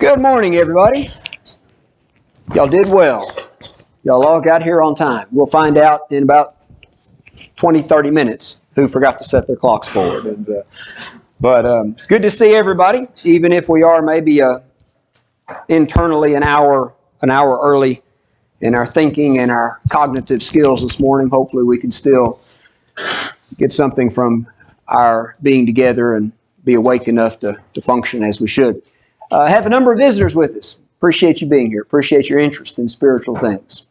Good morning, everybody. Y'all did well. Y'all all got here on time. We'll find out in about 20, 30 minutes who forgot to set their clocks forward. But good to see everybody, even if we are maybe internally an hour early in our thinking and our cognitive skills this morning. Hopefully we can still get something from our being together and be awake enough to function as we should. Have a number of visitors with us. Appreciate you being here. Appreciate your interest in spiritual things.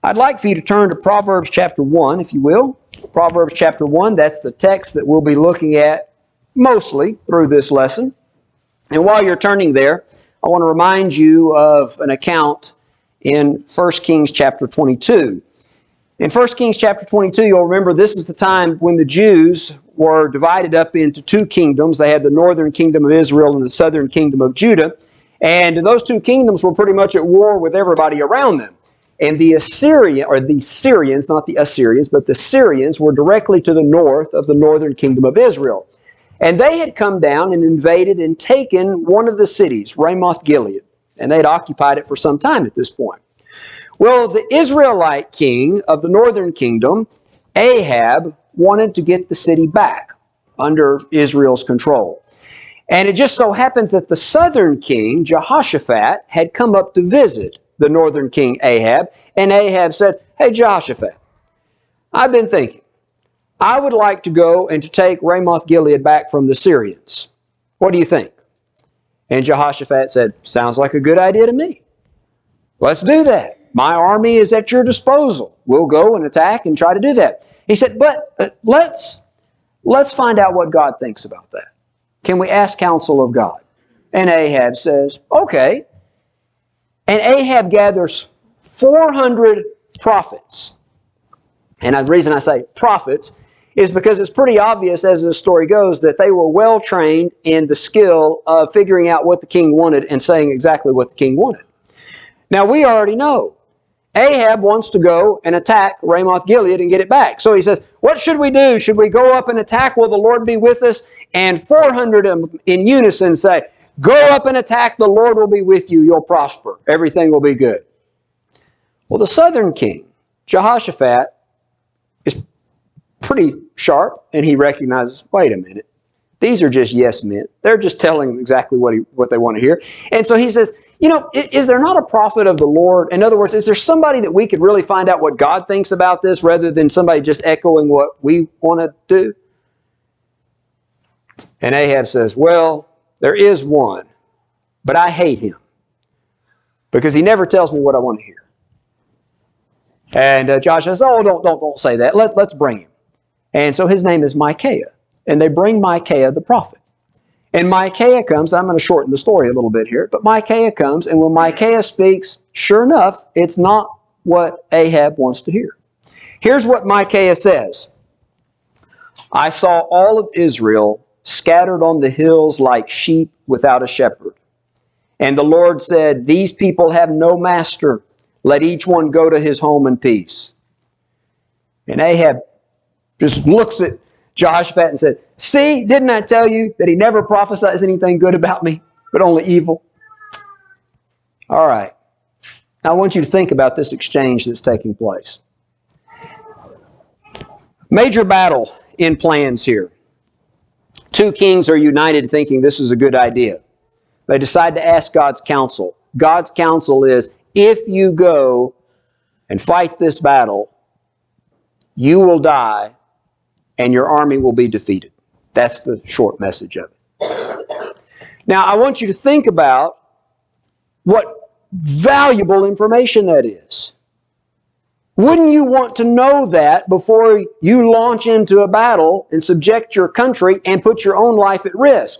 I'd like for you to turn to Proverbs chapter 1, if you will. Proverbs chapter 1, that's the text that we'll be looking at mostly through this lesson. And while you're turning there, I want to remind you of an account in 1 Kings chapter 22. In 1 Kings chapter 22, you'll remember this is the time when the Jews were divided up into two kingdoms. They had the northern kingdom of Israel and the southern kingdom of Judah. And those two kingdoms were pretty much at war with everybody around them. And the Syrians, not the Assyrians, but the Syrians were directly to the north of the northern kingdom of Israel. And they had come down and invaded and taken one of the cities, Ramoth-Gilead. And they'd occupied it for some time at this point. Well, the Israelite king of the northern kingdom, Ahab, wanted to get the city back under Israel's control. And it just so happens that the southern king, Jehoshaphat, had come up to visit the northern king Ahab. And Ahab said, "Hey, Jehoshaphat, I've been thinking, I would like to go and to take Ramoth-Gilead back from the Syrians. What do you think?" And Jehoshaphat said, "Sounds like a good idea to me. Let's do that. My army is at your disposal. We'll go and attack and try to do that." He said, but let's find out what God thinks about that. Can we ask counsel of God? And Ahab says, okay. And Ahab gathers 400 prophets. And the reason I say prophets is because it's pretty obvious as the story goes that they were well trained in the skill of figuring out what the king wanted and saying exactly what the king wanted. Now we already know Ahab wants to go and attack Ramoth-Gilead and get it back. So he says, what should we do? Should we go up and attack? Will the Lord be with us? And 400 of them in unison say, go up and attack. The Lord will be with you. You'll prosper. Everything will be good. Well, the southern king, Jehoshaphat, is pretty sharp, and he recognizes, wait a minute. These are just yes men. They're just telling him exactly what they want to hear. And so he says, is there not a prophet of the Lord? In other words, is there somebody that we could really find out what God thinks about this rather than somebody just echoing what we want to do? And Ahab says, well, there is one, but I hate him because he never tells me what I want to hear. And Josh says, oh, don't say that. Let's bring him. And so his name is Micaiah. And they bring Micaiah the prophet. And Micaiah comes, I'm going to shorten the story a little bit here, but Micaiah comes, and when Micaiah speaks, sure enough, it's not what Ahab wants to hear. Here's what Micaiah says. I saw all of Israel scattered on the hills like sheep without a shepherd. And the Lord said, these people have no master. Let each one go to his home in peace. And Ahab just looks at Jehoshaphat and said, see, didn't I tell you that he never prophesies anything good about me, but only evil? All right. Now I want you to think about this exchange that's taking place. Major battle in plans here. Two kings are united thinking this is a good idea. They decide to ask God's counsel. God's counsel is, if you go and fight this battle, you will die and your army will be defeated. That's the short message of it. Now, I want you to think about what valuable information that is. Wouldn't you want to know that before you launch into a battle and subject your country and put your own life at risk?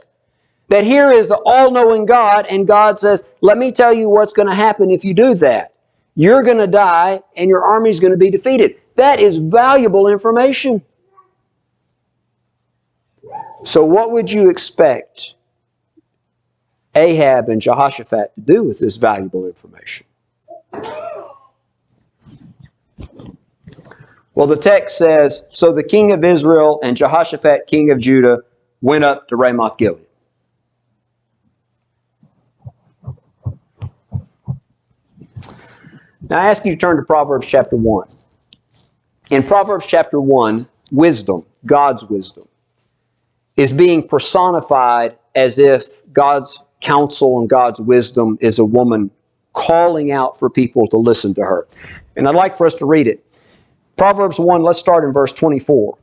That here is the all-knowing God, and God says, let me tell you what's going to happen if you do that. You're going to die and your army is going to be defeated. That is valuable information. So what would you expect Ahab and Jehoshaphat to do with this valuable information? Well, the text says, so the king of Israel and Jehoshaphat, king of Judah, went up to Ramoth-Gilead. Now I ask you to turn to Proverbs chapter 1. In Proverbs chapter 1, wisdom, God's wisdom, is being personified as if God's counsel and God's wisdom is a woman calling out for people to listen to her. And I'd like for us to read it. Proverbs 1, let's start in verse 24.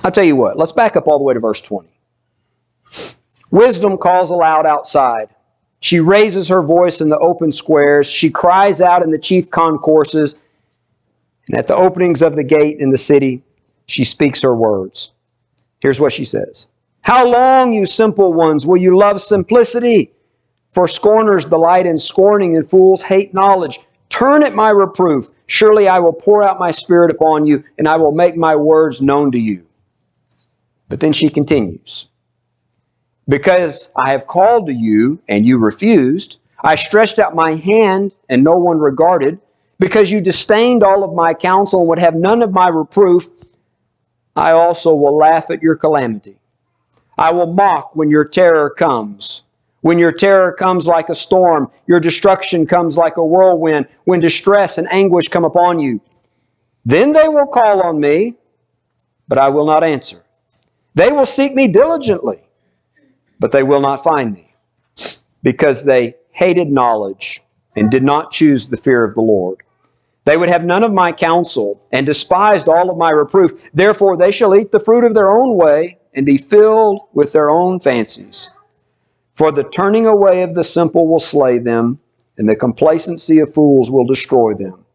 I'll tell you what, let's back up all the way to verse 20. Wisdom calls aloud outside. She raises her voice in the open squares. She cries out in the chief concourses. And at the openings of the gate in the city, she speaks her words. Here's what she says. How long, you simple ones, will you love simplicity? For scorners delight in scorning, and fools hate knowledge. Turn at my reproof. Surely I will pour out my spirit upon you, and I will make my words known to you. But then she continues. Because I have called to you, and you refused. I stretched out my hand, and no one regarded. Because you disdained all of my counsel and would have none of my reproof, I also will laugh at your calamity. I will mock when your terror comes. When your terror comes like a storm, your destruction comes like a whirlwind, when distress and anguish come upon you. Then they will call on me, but I will not answer. They will seek me diligently, but they will not find me, because they hated knowledge and did not choose the fear of the Lord. They would have none of my counsel and despised all of my reproof. Therefore they shall eat the fruit of their own way and be filled with their own fancies. For the turning away of the simple will slay them, and the complacency of fools will destroy them.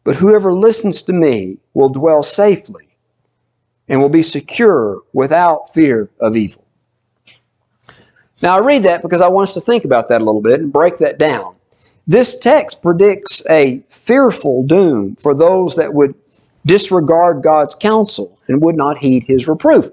But whoever listens to me will dwell safely and will be secure without fear of evil. Now I read that because I want us to think about that a little bit and break that down. This text predicts a fearful doom for those that would disregard God's counsel and would not heed His reproof.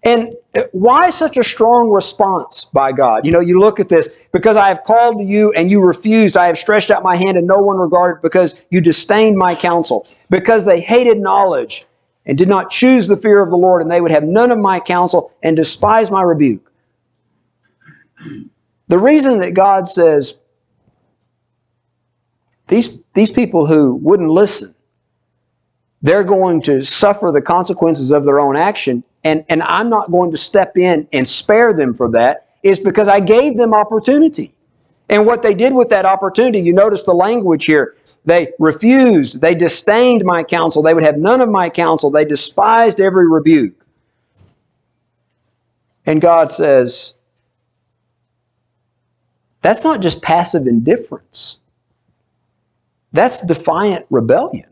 And why such a strong response by God? You know, you look at this, because I have called to you and you refused, I have stretched out my hand and no one regarded, because you disdained my counsel, because they hated knowledge and did not choose the fear of the Lord, and they would have none of my counsel and despise my rebuke. The reason that God says, these people who wouldn't listen, they're going to suffer the consequences of their own action, and I'm not going to step in and spare them for that, is because I gave them opportunity. And what they did with that opportunity, you notice the language here. They refused. They disdained my counsel. They would have none of my counsel. They despised every rebuke. And God says, that's not just passive indifference. That's defiant rebellion.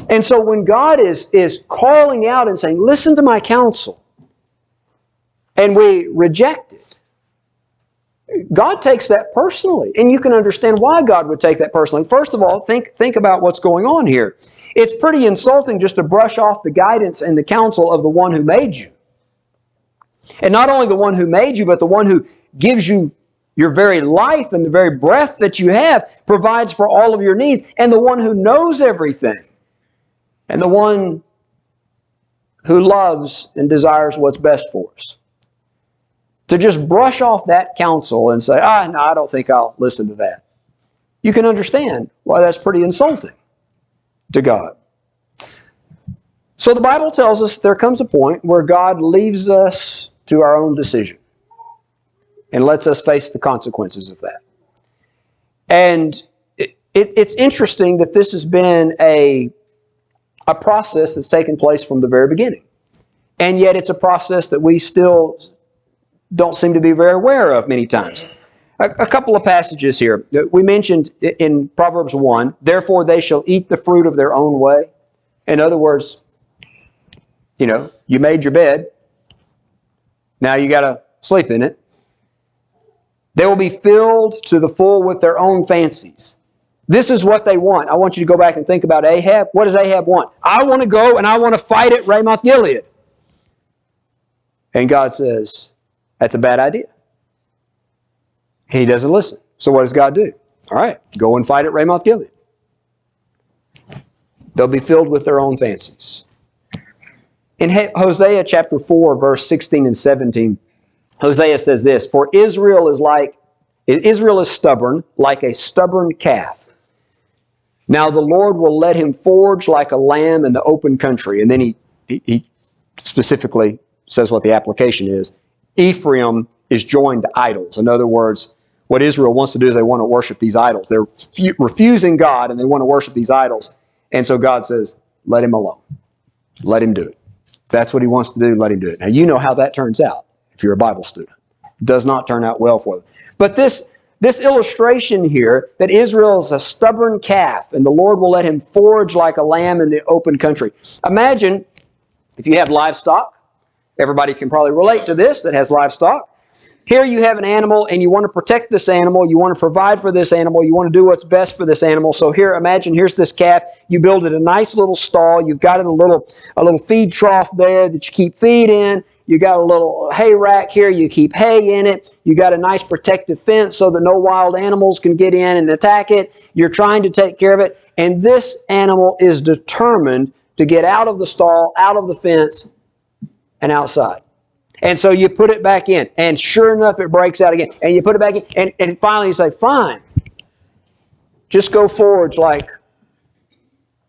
And so when God is calling out and saying, listen to my counsel, and we reject it, God takes that personally. And you can understand why God would take that personally. First of all, think about what's going on here. It's pretty insulting just to brush off the guidance and the counsel of the one who made you. And not only the one who made you, but the one who gives you your very life and the very breath that you have, provides for all of your needs, and the one who knows everything. And the one who loves and desires what's best for us. To just brush off that counsel and say, no, I don't think I'll listen to that. You can understand why that's pretty insulting to God. So the Bible tells us there comes a point where God leaves us to our own decision and lets us face the consequences of that. And it's interesting that this has been a process that's taken place from the very beginning. And yet it's a process that we still don't seem to be very aware of many times. A couple of passages here. We mentioned in Proverbs 1, therefore they shall eat the fruit of their own way. In other words, you made your bed. Now you got to sleep in it. They will be filled to the full with their own fancies. This is what they want. I want you to go back and think about Ahab. What does Ahab want? I want to go and I want to fight at Ramoth Gilead. And God says, that's a bad idea. He doesn't listen. So what does God do? All right, go and fight at Ramoth Gilead. They'll be filled with their own fancies. In Hosea chapter 4, verse 16 and 17, Hosea says this, "For Israel is stubborn, like a stubborn calf. Now the Lord will let him forage like a lamb in the open country." And then he specifically says what the application is. Ephraim is joined to idols. In other words, what Israel wants to do is they want to worship these idols. They're refusing God and they want to worship these idols. And so God says, let him alone. Let him do it. If that's what he wants to do, let him do it. Now you know how that turns out if you're a Bible student. It does not turn out well for them. But this illustration here, that Israel is a stubborn calf and the Lord will let him forage like a lamb in the open country. Imagine if you have livestock. Everybody can probably relate to this that has livestock. Here you have an animal and you want to protect this animal. You want to provide for this animal. You want to do what's best for this animal. So here, imagine here's this calf. You build it a nice little stall. You've got it a little feed trough there that you keep feed in. You got a little hay rack here. You keep hay in it. You got a nice protective fence so that no wild animals can get in and attack it. You're trying to take care of it. And this animal is determined to get out of the stall, out of the fence, and outside. And so you put it back in, and sure enough, it breaks out again. And you put it back in, and finally you say, fine, just go forage like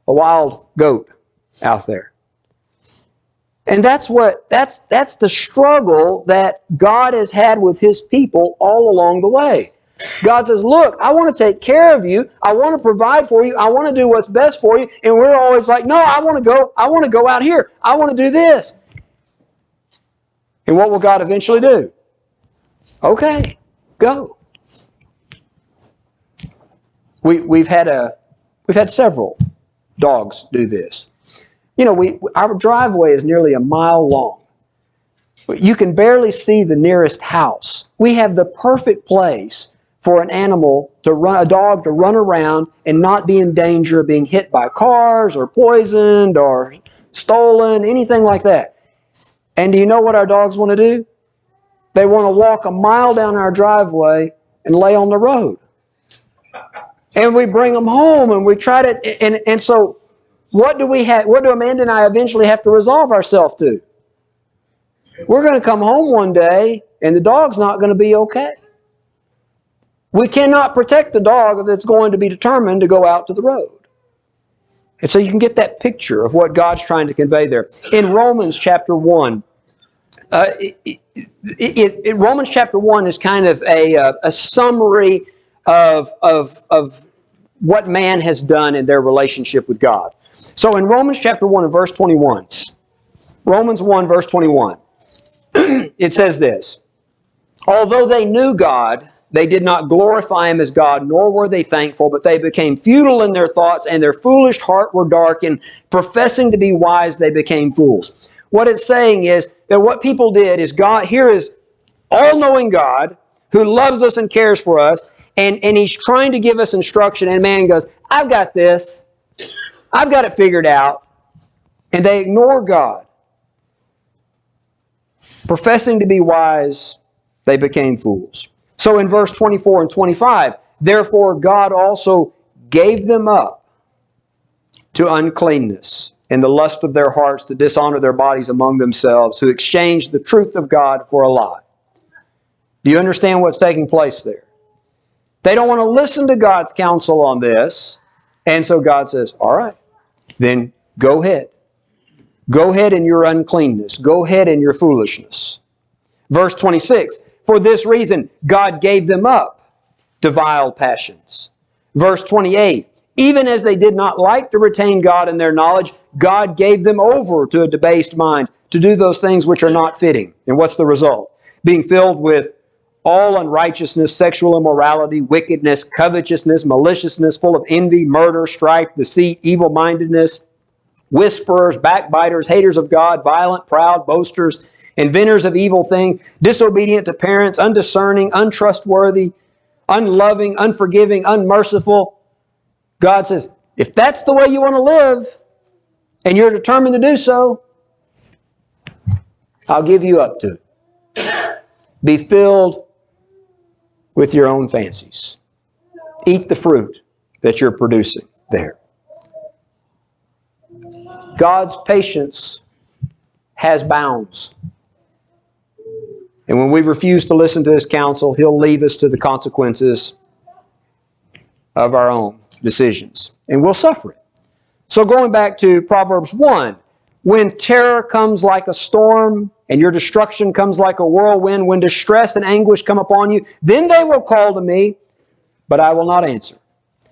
a wild goat out there. And that's the struggle that God has had with His people all along the way. God says, look, I want to take care of you. I want to provide for you. I want to do what's best for you. And we're always like, no, I want to go out here. I want to do this. And what will God eventually do? Okay, go. We've had several dogs do this. You know, our driveway is nearly a mile long. You can barely see the nearest house. We have the perfect place for a dog to run around and not be in danger of being hit by cars or poisoned or stolen, anything like that. And do you know what our dogs want to do? They want to walk a mile down our driveway and lay on the road. And we bring them home and we try to, and so what do Amanda and I eventually have to resolve ourselves to? We're going to come home one day and the dog's not going to be okay. We cannot protect the dog if it's going to be determined to go out to the road. And so you can get that picture of what God's trying to convey there. In Romans chapter 1, Romans chapter 1 is kind of a summary of what man has done in their relationship with God. So in Romans chapter 1 and verse 21, Romans 1 verse 21, it says this, although they knew God, they did not glorify Him as God, nor were they thankful, but they became futile in their thoughts, and their foolish heart were darkened. Professing to be wise, they became fools. What it's saying is that what people did is here is all-knowing God who loves us and cares for us, and He's trying to give us instruction, and man goes, I've got this. I've got it figured out. And they ignore God. Professing to be wise, they became fools. So in verse 24 and 25, therefore God also gave them up to uncleanness in the lust of their hearts to dishonor their bodies among themselves, who exchanged the truth of God for a lie. Do you understand what's taking place there? They don't want to listen to God's counsel on this, and so God says, all right, then go ahead. Go ahead in your uncleanness. Go ahead in your foolishness. Verse 26, for this reason God gave them up to vile passions. Verse 28, even as they did not like to retain God in their knowledge, God gave them over to a debased mind to do those things which are not fitting. And what's the result? Being filled with all unrighteousness, sexual immorality, wickedness, covetousness, maliciousness, full of envy, murder, strife, deceit, evil-mindedness, whisperers, backbiters, haters of God, violent, proud, boasters, inventors of evil things, disobedient to parents, undiscerning, untrustworthy, unloving, unforgiving, unmerciful. God says, if that's the way you want to live, and you're determined to do so, I'll give you up to it. Be filled with your own fancies. Eat the fruit that you're producing there. God's patience has bounds. And when we refuse to listen to His counsel, He'll leave us to the consequences of our own decisions. And we'll suffer it. So going back to Proverbs 1, when terror comes like a storm and your destruction comes like a whirlwind, when distress and anguish come upon you, then they will call to me, but I will not answer.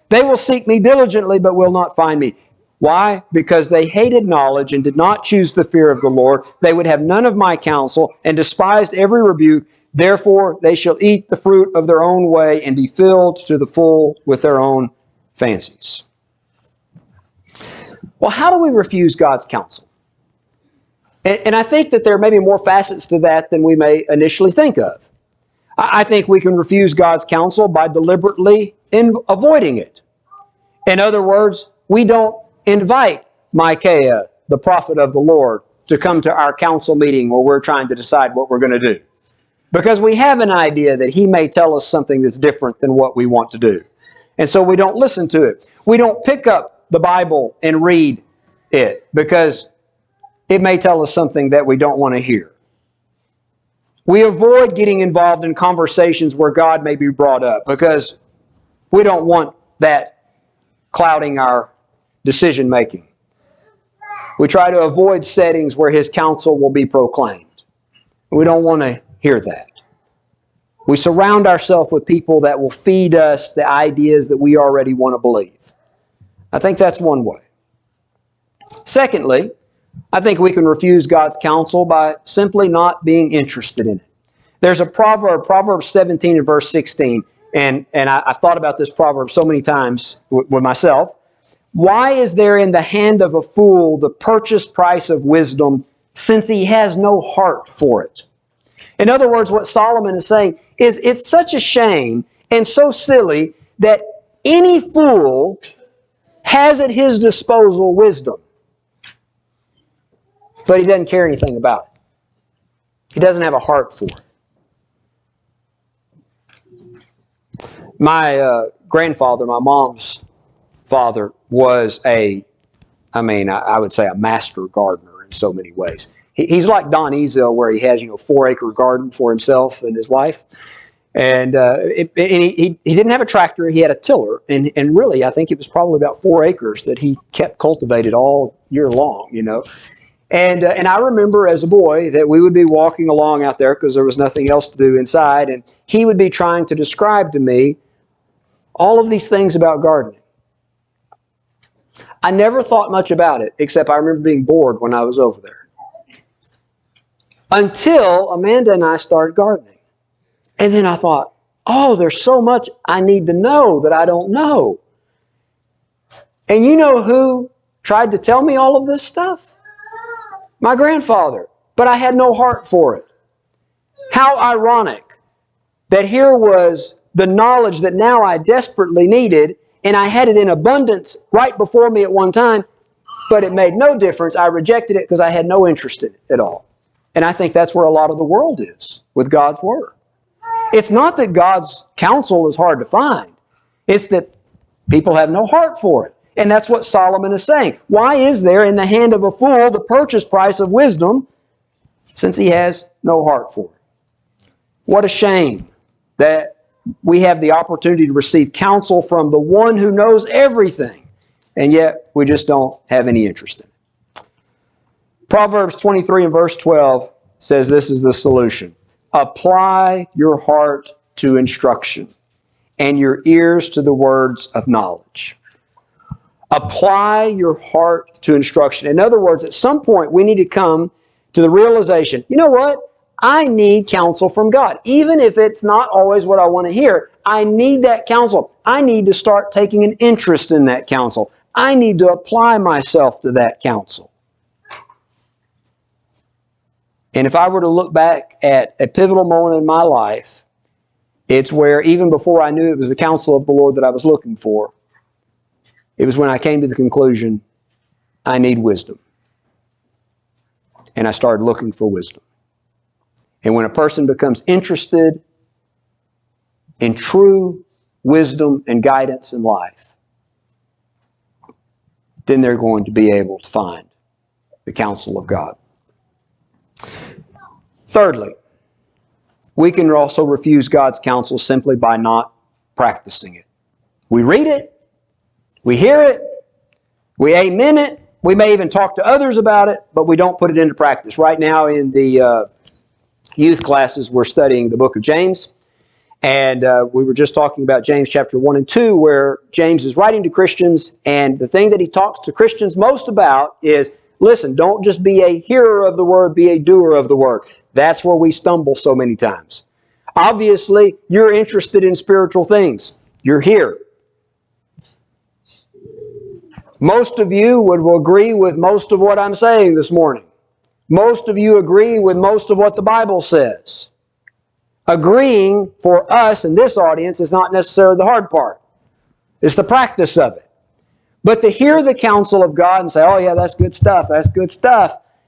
They will seek me diligently, but will not find me. Why? Because they hated knowledge and did not choose the fear of the Lord. They would have none of my counsel and despised every rebuke. Therefore, they shall eat the fruit of their own way and be filled to the full with their own fancies. Well, how do we refuse God's counsel? And I think that there may be more facets to that than we may initially think of. I think we can refuse God's counsel by deliberately avoiding it. In other words, we don't invite Micaiah, the prophet of the Lord, to come to our council meeting where we're trying to decide what we're going to do. Because we have an idea that he may tell us something that's different than what we want to do. And so we don't listen to it. We don't pick up the Bible and read it because it may tell us something that we don't want to hear. We avoid getting involved in conversations where God may be brought up because we don't want that clouding our decision making. We try to avoid settings where His counsel will be proclaimed. We don't want to hear that. We surround ourselves with people that will feed us the ideas that we already want to believe. I think that's one way. Secondly, I think we can refuse God's counsel by simply not being interested in it. There's a proverb, Proverbs 17 and verse 16, and I've thought about this proverb so many times with myself. Why is there in the hand of a fool the purchase price of wisdom, since he has no heart for it? In other words, what Solomon is saying is it's such a shame and so silly that any fool has at his disposal wisdom, but he doesn't care anything about it. He doesn't have a heart for it. My grandfather, my mom's father, was I would say a master gardener in so many ways. He's like Don Ezel, where he has, 4-acre garden for himself and his wife. And he didn't have a tractor, he had a tiller. And really, I think it was probably about 4 acres that he kept cultivated all year long, And I remember as a boy that we would be walking along out there because there was nothing else to do inside, and he would be trying to describe to me all of these things about gardening. I never thought much about it, except I remember being bored when I was over there. Until Amanda and I started gardening. And then I thought, there's so much I need to know that I don't know. And you know who tried to tell me all of this stuff? My grandfather. But I had no heart for it. How ironic that here was the knowledge that now I desperately needed, and I had it in abundance right before me at one time, but it made no difference. I rejected it because I had no interest in it at all. And I think that's where a lot of the world is with God's Word. It's not that God's counsel is hard to find. It's that people have no heart for it. And that's what Solomon is saying. Why is there in the hand of a fool the purchase price of wisdom, since he has no heart for it? What a shame that we have the opportunity to receive counsel from the one who knows everything, and yet we just don't have any interest in it. Proverbs 23 and verse 12 says this is the solution. Apply your heart to instruction and your ears to the words of knowledge. Apply your heart to instruction. In other words, at some point we need to come to the realization, you know what? I need counsel from God. Even if it's not always what I want to hear, I need that counsel. I need to start taking an interest in that counsel. I need to apply myself to that counsel. And if I were to look back at a pivotal moment in my life, it's where even before I knew it was the counsel of the Lord that I was looking for, it was when I came to the conclusion, I need wisdom. And I started looking for wisdom. And when a person becomes interested in true wisdom and guidance in life, then they're going to be able to find the counsel of God. Thirdly, we can also refuse God's counsel simply by not practicing it. We read it, we hear it, we amen it, we may even talk to others about it, but we don't put it into practice. Right now in the youth classes, we're studying the book of James. And we were just talking about James chapter 1 and 2, where James is writing to Christians, and the thing that he talks to Christians most about is, listen, don't just be a hearer of the word, be a doer of the word. That's where we stumble so many times. Obviously, you're interested in spiritual things. You're here. Most of you will agree with most of what I'm saying this morning. Most of you agree with most of what the Bible says. Agreeing for us in this audience is not necessarily the hard part. It's the practice of it. But to hear the counsel of God and say, oh yeah, that's good stuff,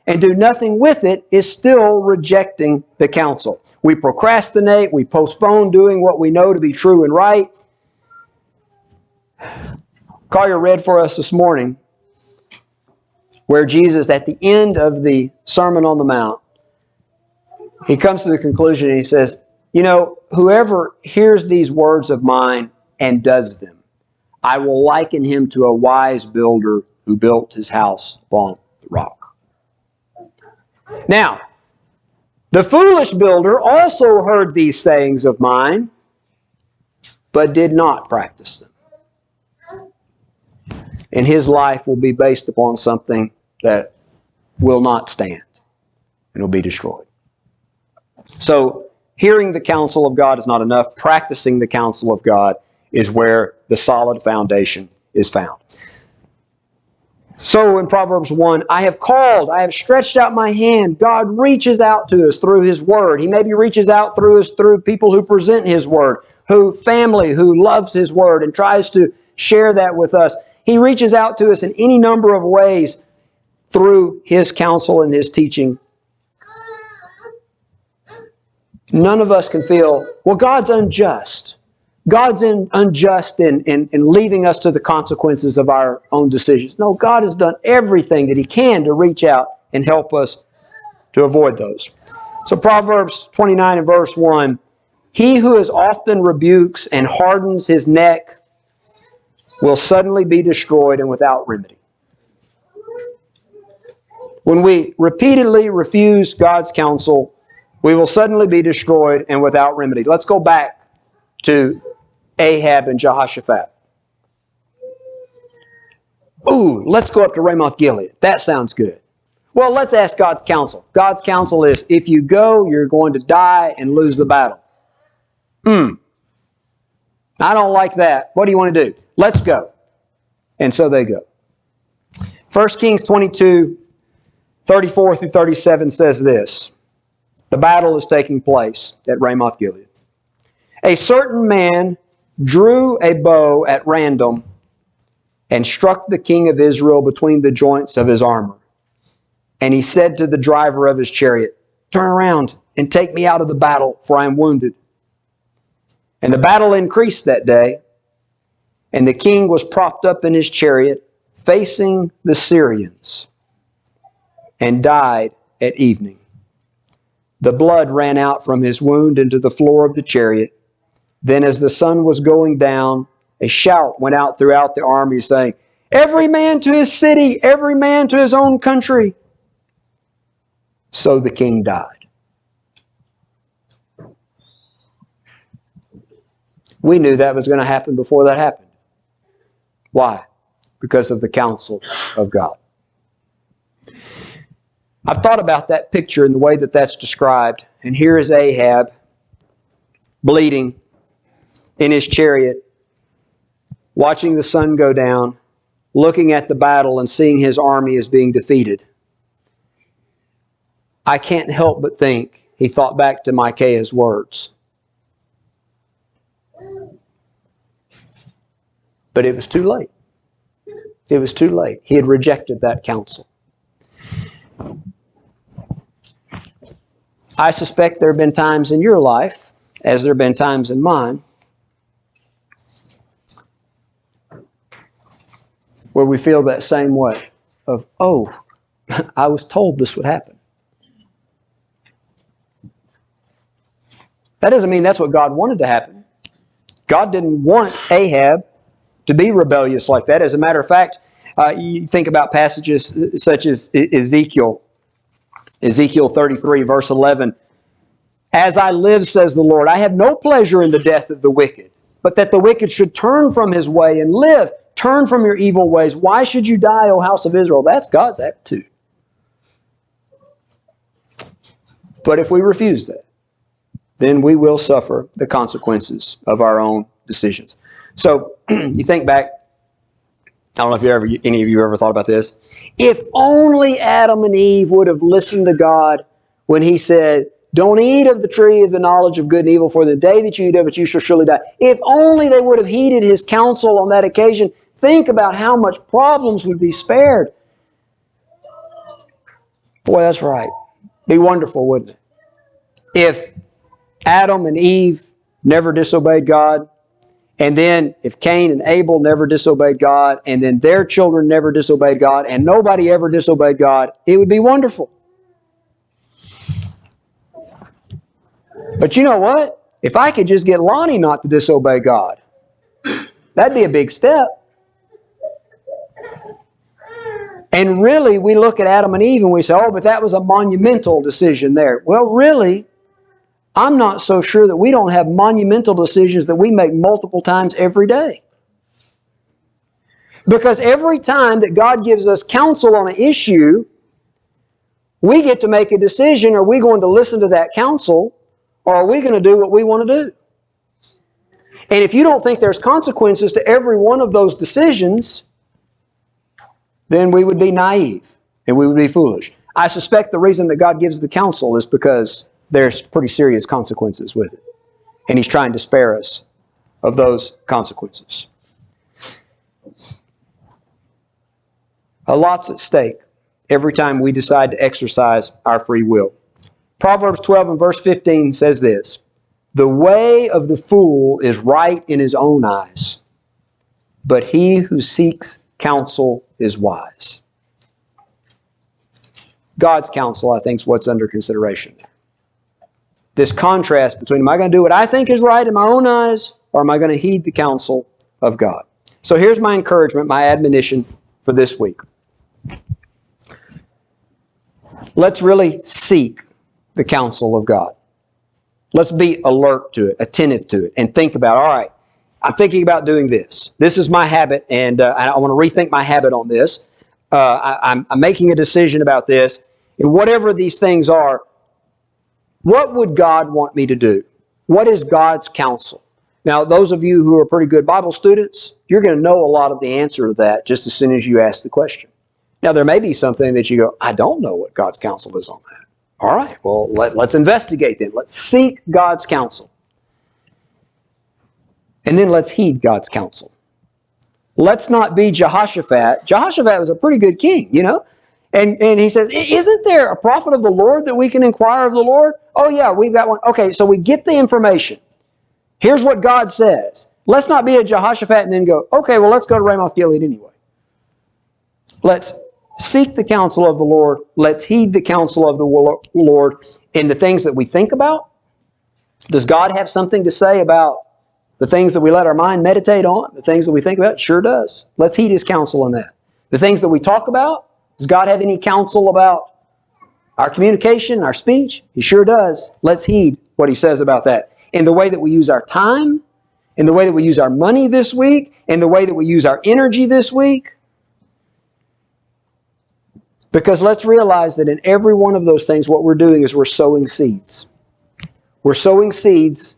and do nothing with it is still rejecting the counsel. We procrastinate, we postpone doing what we know to be true and right. Collier read for us this morning where Jesus, at the end of the Sermon on the Mount, he comes to the conclusion and he says, you know, whoever hears these words of mine and does them, I will liken him to a wise builder who built his house upon the rock. Now, the foolish builder also heard these sayings of mine, but did not practice them. And his life will be based upon something that will not stand and will be destroyed. So, hearing the counsel of God is not enough. Practicing the counsel of God is where the solid foundation is found. So in Proverbs 1, I have called, I have stretched out my hand. God reaches out to us through His Word. He maybe reaches out through us through people who present His Word, family who loves His Word and tries to share that with us. He reaches out to us in any number of ways through His counsel and His teaching. None of us can feel, well, God's unjust. God's unjust in leaving us to the consequences of our own decisions. No, God has done everything that He can to reach out and help us to avoid those. So Proverbs 29 and verse 1, he who is often rebukes and hardens his neck will suddenly be destroyed and without remedy. When we repeatedly refuse God's counsel, we will suddenly be destroyed and without remedy. Let's go back to Ahab and Jehoshaphat. Ooh, let's go up to Ramoth Gilead. That sounds good. Well, let's ask God's counsel. God's counsel is, if you go, you're going to die and lose the battle. I don't like that. What do you want to do? Let's go. And so they go. 1 Kings 22, 34 through 37 says this. The battle is taking place at Ramoth Gilead. A certain man drew a bow at random and struck the king of Israel between the joints of his armor. And he said to the driver of his chariot, turn around and take me out of the battle, for I am wounded. And the battle increased that day, and the king was propped up in his chariot, facing the Syrians, and died at evening. The blood ran out from his wound into the floor of the chariot. Then as the sun was going down, a shout went out throughout the army saying, every man to his city, every man to his own country. So the king died. We knew that was going to happen before that happened. Why? Because of the counsel of God. I've thought about that picture and the way that that's described. And here is Ahab bleeding in his chariot, watching the sun go down, looking at the battle and seeing his army as being defeated. I can't help but think he thought back to Micaiah's words. But it was too late. It was too late. He had rejected that counsel. I suspect there have been times in your life, as there have been times in mine, where we feel that same way of, oh, I was told this would happen. That doesn't mean that's what God wanted to happen. God didn't want Ahab to be rebellious like that. As a matter of fact, you think about passages such as Ezekiel 33, verse 11. As I live, says the Lord, I have no pleasure in the death of the wicked, but that the wicked should turn from his way and live. Turn from your evil ways. Why should you die, O house of Israel? That's God's attitude. But if we refuse that, then we will suffer the consequences of our own decisions. So you think back, I don't know if any of you ever thought about this. If only Adam and Eve would have listened to God when He said, don't eat of the tree of the knowledge of good and evil, for the day that you eat of it, you shall surely die. If only they would have heeded His counsel on that occasion, think about how much problems would be spared. Boy, that's right. Be wonderful, wouldn't it? If Adam and Eve never disobeyed God, and then if Cain and Abel never disobeyed God, and then their children never disobeyed God, and nobody ever disobeyed God, it would be wonderful. But you know what? If I could just get Lonnie not to disobey God, that'd be a big step. And really, we look at Adam and Eve and we say, oh, but that was a monumental decision there. Well, really, I'm not so sure that we don't have monumental decisions that we make multiple times every day. Because every time that God gives us counsel on an issue, we get to make a decision. Are we going to listen to that counsel, or are we going to do what we want to do? And if you don't think there's consequences to every one of those decisions, then we would be naive and we would be foolish. I suspect the reason that God gives the counsel is because there's pretty serious consequences with it. And He's trying to spare us of those consequences. A lot's at stake every time we decide to exercise our free will. Proverbs 12 and verse 15 says this, the way of the fool is right in his own eyes, but he who seeks counsel is wise. God's counsel, I think, is what's under consideration. This contrast between, am I going to do what I think is right in my own eyes, or am I going to heed the counsel of God? So here's my encouragement, my admonition for this week. Let's really seek the counsel of God. Let's be alert to it, attentive to it, and think about, all right, I'm thinking about doing this. This is my habit, and I want to rethink my habit on this. I'm making a decision about this. And whatever these things are, what would God want me to do? What is God's counsel? Now, those of you who are pretty good Bible students, you're going to know a lot of the answer to that just as soon as you ask the question. Now, there may be something that you go, I don't know what God's counsel is on that. All right, well, let's investigate then. Let's seek God's counsel. And then let's heed God's counsel. Let's not be Jehoshaphat. Jehoshaphat was a pretty good king, you know. And he says, isn't there a prophet of the Lord that we can inquire of the Lord? Oh yeah, we've got one. Okay, so we get the information. Here's what God says. Let's not be a Jehoshaphat and then go, okay, well, let's go to Ramoth Gilead anyway. Let's seek the counsel of the Lord. Let's heed the counsel of the Lord in the things that we think about. Does God have something to say about the things that we let our mind meditate on? The things that we think about? Sure does. Let's heed His counsel in that. The things that we talk about? Does God have any counsel about our communication, our speech? He sure does. Let's heed what He says about that. In the way that we use our time, in the way that we use our money this week, in the way that we use our energy this week. Because let's realize that in every one of those things, what we're doing is we're sowing seeds. We're sowing seeds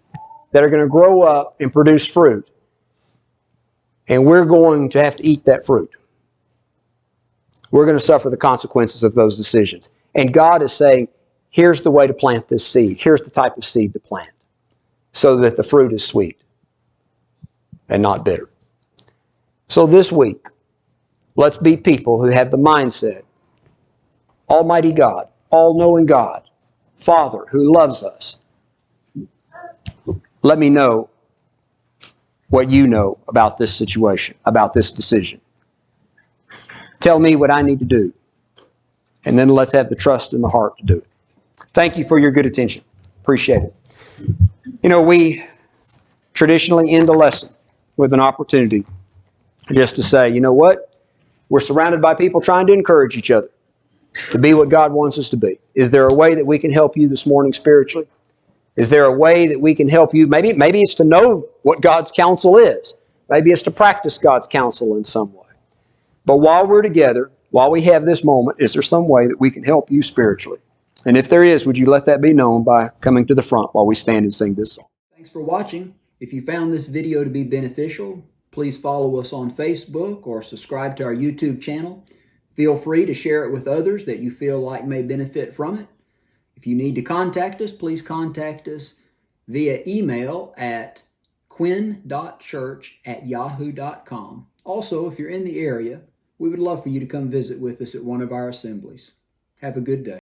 that are going to grow up and produce fruit. And we're going to have to eat that fruit. We're going to suffer the consequences of those decisions. And God is saying, here's the way to plant this seed. Here's the type of seed to plant so that the fruit is sweet and not bitter. So this week, let's be people who have the mindset, Almighty God, all-knowing God, Father who loves us. Let me know what you know about this situation, about this decision. Tell me what I need to do. And then let's have the trust in the heart to do it. Thank you for your good attention. Appreciate it. We traditionally end a lesson with an opportunity just to say, you know what? We're surrounded by people trying to encourage each other to be what God wants us to be. Is there a way that we can help you this morning spiritually? Is there a way that we can help you? Maybe it's to know what God's counsel is. Maybe it's to practice God's counsel in some way. But while we're together, while we have this moment, is there some way that we can help you spiritually? And if there is, would you let that be known by coming to the front while we stand and sing this song? Thanks for watching. If you found this video to be beneficial, please follow us on Facebook or subscribe to our YouTube channel. Feel free to share it with others that you feel like may benefit from it. If you need to contact us, please contact us via email at quinn.church@yahoo.com. Also, if you're in the area, we would love for you to come visit with us at one of our assemblies. Have a good day.